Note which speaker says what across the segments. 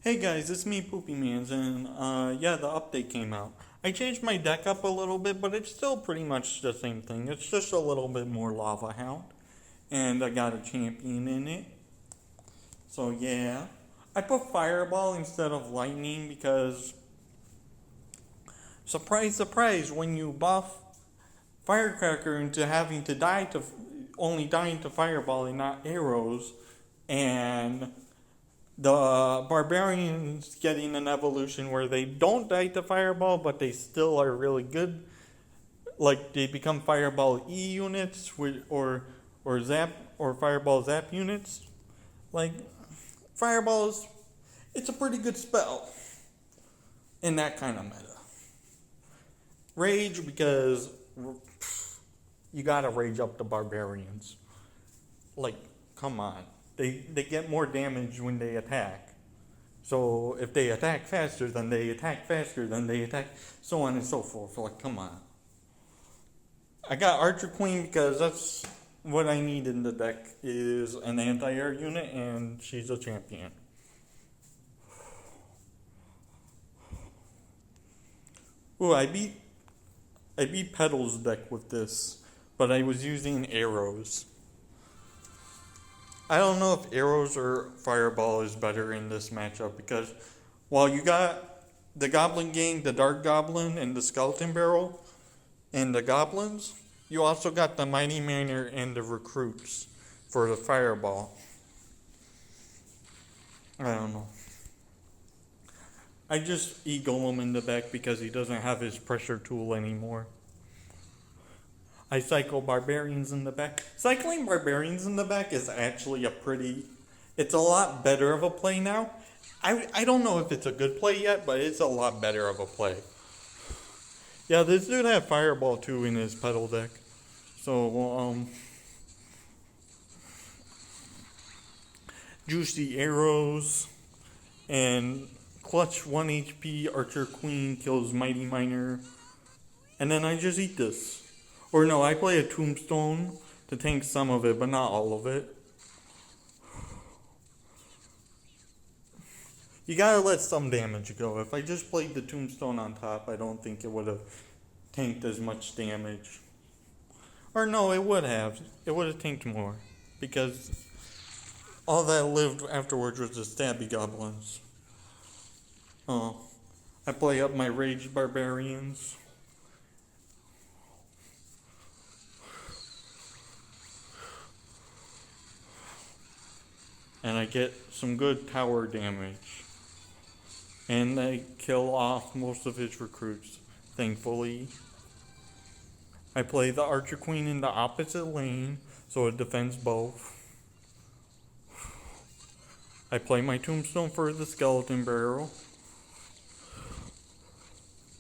Speaker 1: Hey guys, it's me, Poopy Mans, and yeah, the update came out. I changed my deck up a little bit, but it's still pretty much the same thing. It's just a little bit more Lava Hound, and I got a champion in it. So yeah, I put Fireball instead of Lightning because, surprise, surprise, when you buff Firecracker into having to die to only dying to Fireball and not arrows, and the barbarians getting an evolution where they don't die to fireball, but they still are really good. Like they become fireball E units, or zap or fireball zap units. Like fireballs, it's a pretty good spell in that kind of meta. Rage because you gotta rage up the barbarians. Like, come on. They get more damage when they attack. So if they attack faster, then they attack faster, then they attack, so on and so forth. Like, come on. I got Archer Queen because that's what I need in the deck is an anti-air unit, and she's a champion. Ooh, I beat Petal's deck with this, but I was using arrows. I don't know if arrows or fireball is better in this matchup because while you got the Goblin Gang, the Dark Goblin, and the Skeleton Barrel, and the Goblins, you also got the Mighty Miner and the Recruits for the fireball. I don't know. I just eagle him in the back because he doesn't have his pressure tool anymore. I cycle barbarians in the back. Cycling barbarians in the back is actually it's a lot better of a play now. I don't know if it's a good play yet, but it's a lot better of a play. Yeah, this dude had Fireball too in his Petal deck. So, Juicy Arrows and Clutch 1 HP Archer Queen kills Mighty Miner. And then I just eat this. Or no, I play a Tombstone to tank some of it, but not all of it. You gotta let some damage go. If I just played the Tombstone on top, I don't think it would have tanked as much damage. Or no, it would have. It would have tanked more. Because all that lived afterwards was the Stabby Goblins. Oh, I play up my Rage Barbarians. And I get some good tower damage. And I kill off most of his recruits, thankfully. I play the Archer Queen in the opposite lane, so it defends both. I play my Tombstone for the Skeleton Barrel.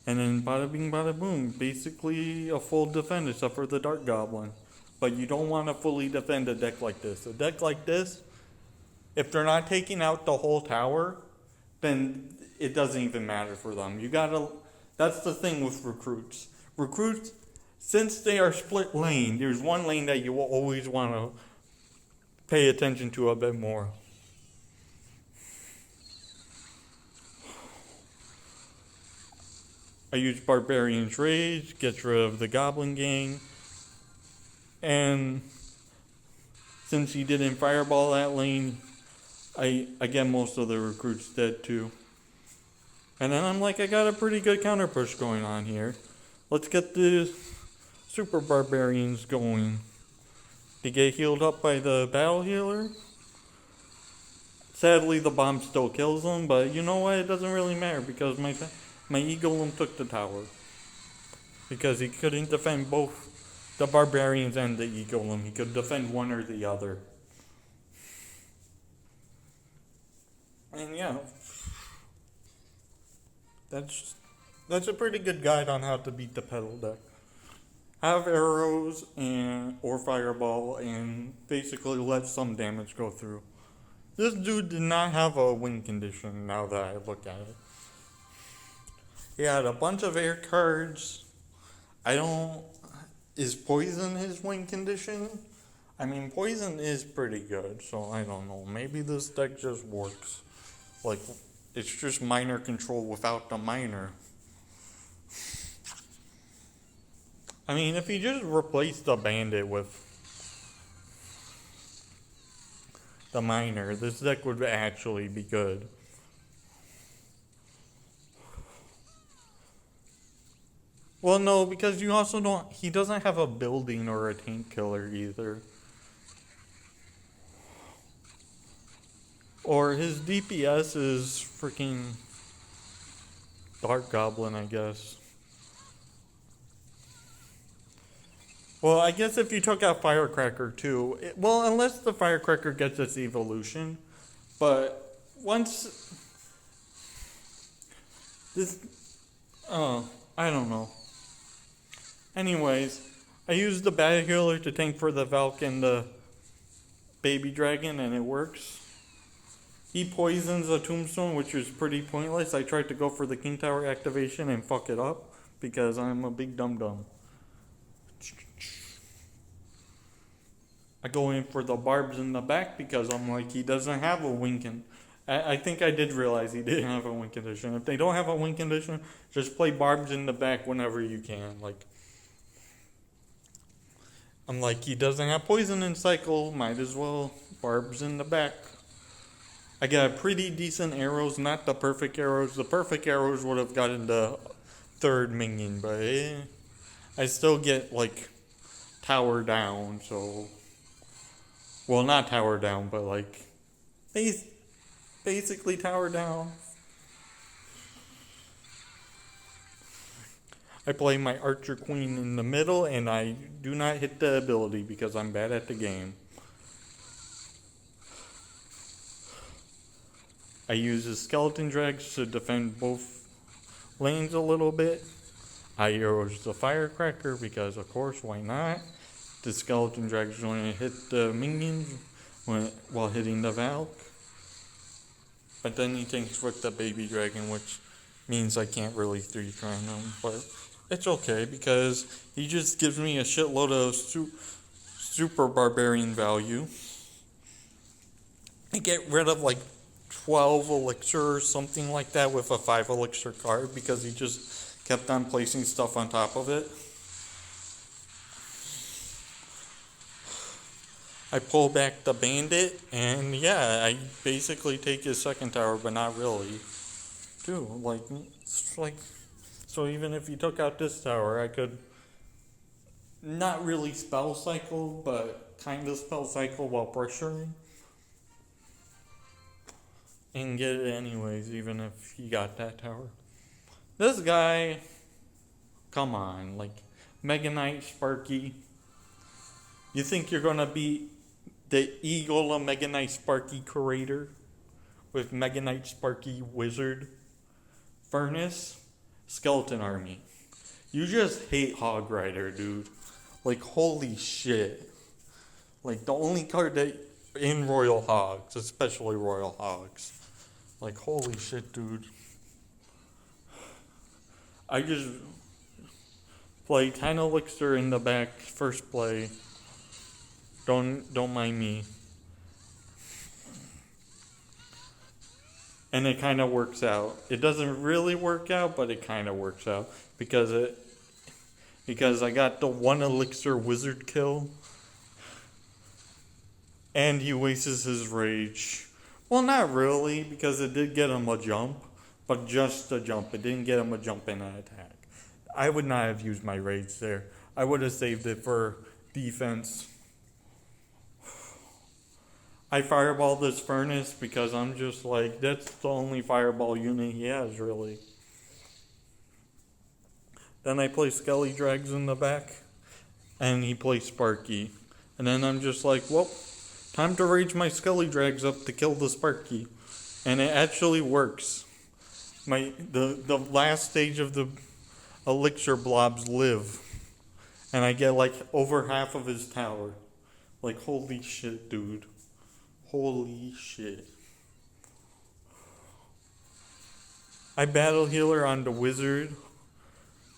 Speaker 1: And then bada bing bada boom, basically a full defend except for the Dark Goblin. But you don't want to fully defend a deck like this. A deck like this, if they're not taking out the whole tower, then it doesn't even matter for them. That's the thing with recruits. Recruits, since they are split lane, there's one lane that you will always want to pay attention to a bit more. I use Barbarian's Rage, gets rid of the Goblin Gang, and since he didn't fireball that lane, I get most of the recruits dead too. And then I'm like, I got a pretty good counter push going on here. Let's get the Super Barbarians going. They get healed up by the Battle Healer. Sadly, the bomb still kills them, but you know what? It doesn't really matter because my E-Golem took the tower. Because he couldn't defend both the Barbarians and the E-Golem. He could defend one or the other. And yeah, that's a pretty good guide on how to beat the Petal deck. Have arrows or fireball and basically let some damage go through. This dude did not have a win condition now that I look at it. He had a bunch of air cards. Is poison his win condition? I mean, poison is pretty good, so I don't know. Maybe this deck just works. Like, It's just minor control without the minor. I mean, if you just replace the bandit with the minor, this deck would actually be good. Well, no, because you also don't. He doesn't have a building or a tank killer either. Or his DPS is freaking Dark Goblin, I guess. Well, I guess if you took out Firecracker too, well, unless the Firecracker gets its evolution, but once this, oh, I don't know. Anyways, I used the Battle Healer to tank for the Valk and the Baby Dragon, and it works. He poisons a Tombstone, which is pretty pointless. I tried to go for the King Tower activation and fuck it up because I'm a big dum-dum. I go in for the barbs in the back because I'm like, he doesn't have a win condition. I think I did realize he didn't have a win condition. If they don't have a win condition, just play barbs in the back whenever you can. Like, I'm like, he doesn't have poison in cycle, might as well barbs in the back. I got pretty decent arrows, not the perfect arrows. The perfect arrows would have gotten the third minion, but I still get like tower down, so, well, not tower down, but like basically tower down. I play my Archer Queen in the middle, and I do not hit the ability because I'm bad at the game. I use the Skeleton Drags to defend both lanes a little bit. I arrows the Firecracker because, of course, why not? The Skeleton Drags going to hit the minions while hitting the Valk. But then he tanks with the Baby Dragon, which means I can't really 3-try him. But it's okay because he just gives me a shitload of super barbarian value. I get rid of like 12 elixir or something like that with a 5 elixir card because he just kept on placing stuff on top of it. I pull back the bandit, and yeah, I basically take his second tower, but not really. Too, like, so even if you took out this tower, I could not really spell cycle, but kind of spell cycle while pressuring. And get it anyways, even if he got that tower. This guy, come on, like, Mega Knight Sparky. You think you're gonna be the Eagle of Mega Knight Sparky curator with Mega Knight Sparky Wizard Furnace Skeleton Army? You just hate Hog Rider, dude. Like, holy shit. Like, the only card that in Royal Hogs, especially Royal Hogs. Like, holy shit, dude. I just play 10 elixir in the back, first play. Don't mind me. And it kind of works out. It doesn't really work out, but it kind of works out because I got the 1 elixir wizard kill, and he wastes his rage. Well, not really, because it did get him a jump, but just a jump. It didn't get him a jump and an attack. I would not have used my rage there. I would have saved it for defense. I fireball this furnace because I'm just like, that's the only fireball unit he has, really. Then I play Skelly Drags in the back, and he plays Sparky. And then I'm just like, well, time to rage my Skelly Drags up to kill the Sparky. And it actually works. The last stage of the elixir blobs live. And I get like over half of his tower. Like, holy shit, dude. Holy shit. I battle healer on the wizard.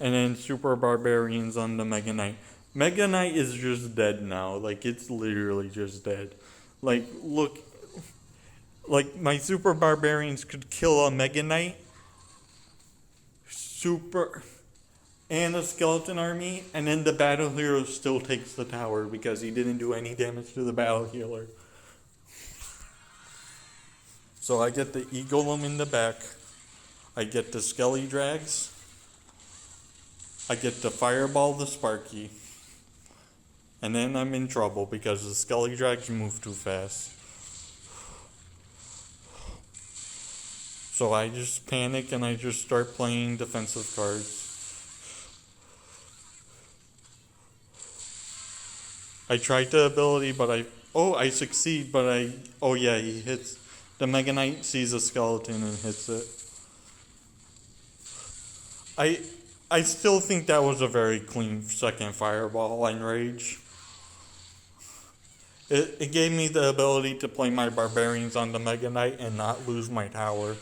Speaker 1: And then super barbarians on the Mega Knight. Mega Knight is just dead now. Like, it's literally just dead. Like, look, Like, my super barbarians could kill a Mega Knight, super, and a skeleton army, and then the battle hero still takes the tower because he didn't do any damage to the battle healer. So I get the E-Golem in the back, I get the Skelly Drags, I get to Fireball the Sparky, and then I'm in trouble because the Skelly Drags move too fast. So I just panic and I just start playing defensive cards. I tried the ability, but I succeed, but he hits. The Mega Knight sees a skeleton and hits it. I still think that was a very clean second Fireball and Rage. It gave me the ability to play my Barbarians on the Mega Knight and not lose my tower.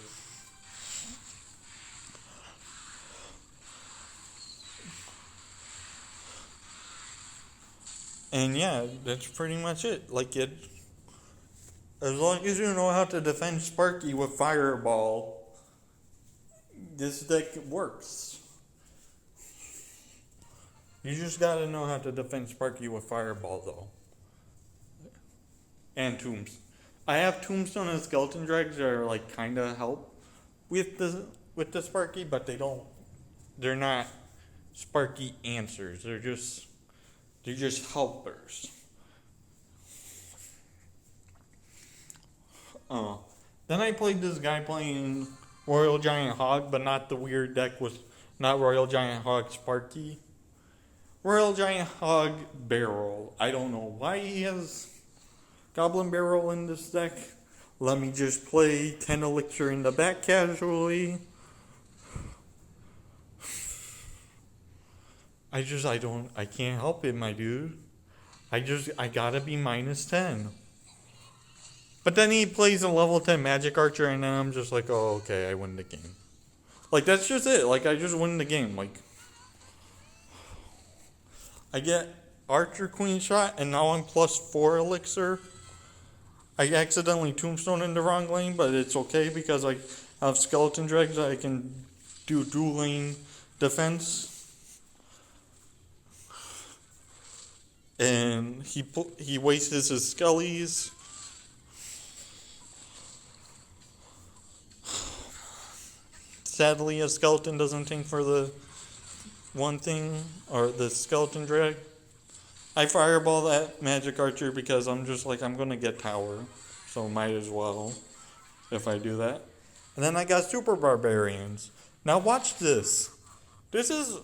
Speaker 1: And yeah, that's pretty much it. As long as you know how to defend Sparky with Fireball, this deck works. You just gotta know how to defend Sparky with Fireball, though. And Tombstone. I have Tombstone and Skeleton Drags that are kinda help with the Sparky, but they're not Sparky answers. They're just helpers. Then I played this guy playing Royal Giant Hog, but not the weird deck with not Royal Giant Hog Sparky. Royal Giant Hog Barrel. I don't know why he has Goblin Barrel in this deck. Let me just play 10 Elixir in the back casually. I can't help it, my dude. I gotta be -10. But then he plays a level 10 Magic Archer, and then I'm just like, oh, okay, I win the game. That's just it. I just win the game. I get Archer Queen Shot, and now I'm +4 Elixir. I accidentally Tombstone in the wrong lane, but it's okay because I have Skeleton Drags. I can do dual lane defense. And he wastes his Skellies. Sadly, a skeleton doesn't tank for the one thing, or the Skeleton Drag. I Fireball that Magic Archer because I'm just I'm gonna get tower, so might as well if I do that. And then I got Super Barbarians. Now watch this. This is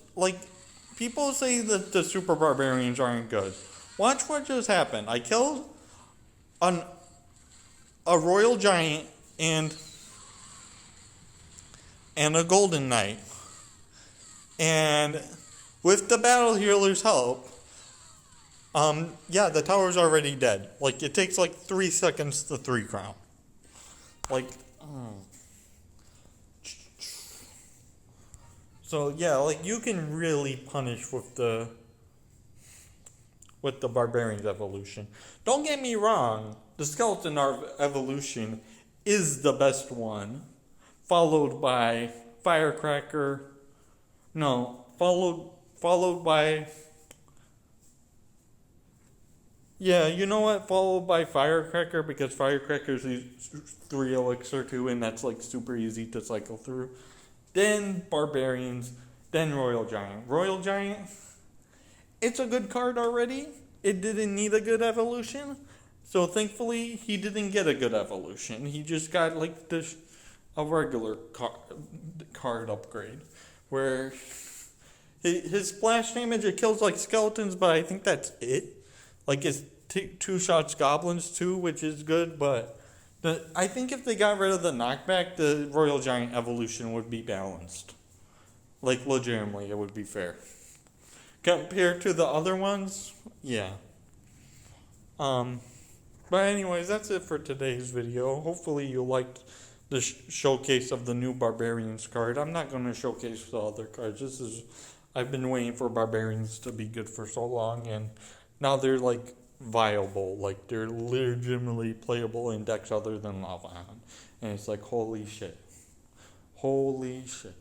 Speaker 1: people say that the Super Barbarians aren't good. Watch what just happened. I killed a Royal Giant and a Golden Knight. And with the Battle Healer's help, the tower's already dead. It takes 3 seconds to 3 crown. So yeah, you can really punish with the Barbarian's evolution. Don't get me wrong, the Skeleton evolution is the best one, followed by Firecracker. No, followed by. Yeah, you know what? Followed by Firecracker, because Firecracker's 3 Elixir too, and that's super easy to cycle through. Then Barbarians, then Royal Giant. Royal Giant, it's a good card already. It didn't need a good evolution. So thankfully, he didn't get a good evolution. He just got a regular card upgrade. Where his splash damage, it kills skeletons, but I think that's it. It's 2 shots goblins too, which is good, but I think if they got rid of the knockback, the Royal Giant evolution would be balanced. Legitimately, it would be fair. Compared to the other ones, yeah. But anyways, that's it for today's video. Hopefully you liked the showcase of the new Barbarians card. I'm not going to showcase the other cards. I've been waiting for Barbarians to be good for so long, and now they're viable, like they're legitimately playable in decks other than Lava Hound. And it's like, holy shit. Holy shit.